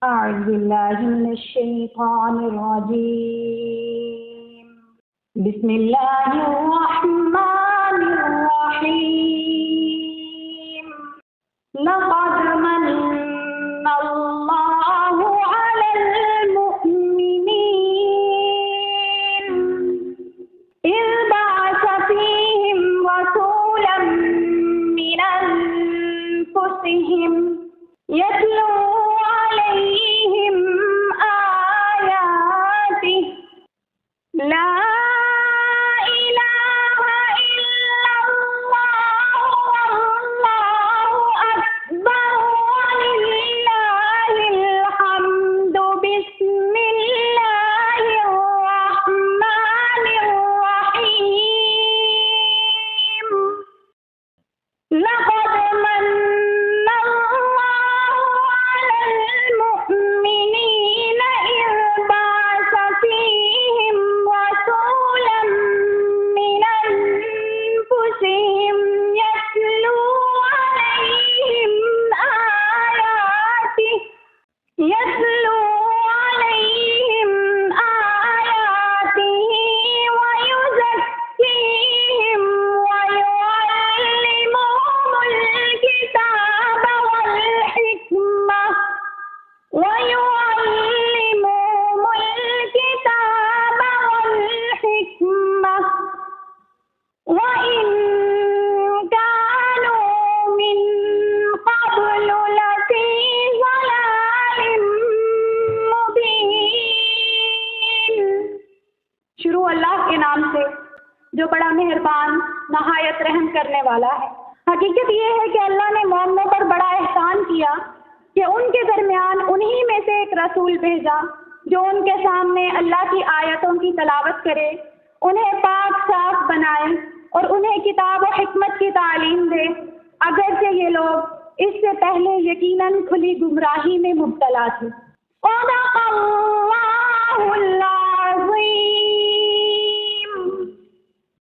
أعوذ بالله من الشيطان الرجيم بسم الله الرحمن الرحيم لقد من الله على المؤمنين إذ بعث فيهم رسولا من أنفسهم يتلو عليهم آياته لا إله إلا الله والله أكبر ولله الحمد بسم الله الرحمن الرحيم لقد من الله على المؤمنين إذ بعث فيهم رسولا من أنفسهم يتلو عليهم آياته ويزكيهم ويعلمهم الكتاب والحكمة وإن كانوا من قبل لفي ضلال मुबीन। शुरू अल्लाह के नाम से जो बड़ा मेहरबान नहायत रहम करने वाला है। हकीकत ये है कि अल्लाह ने मोमिनों पर बड़ा एहसान किया कि उनके दरमियान उन्हीं में से एक रसूल भेजा जो उनके सामने अल्लाह की आयतों की तलावत करे, उन्हें पाक साफ बनाए और उन्हें किताब और हिकमत की तालीम दे, अगरचे ये लोग इससे पहले यकीनन खुली गुमराही में मुब्तला थे।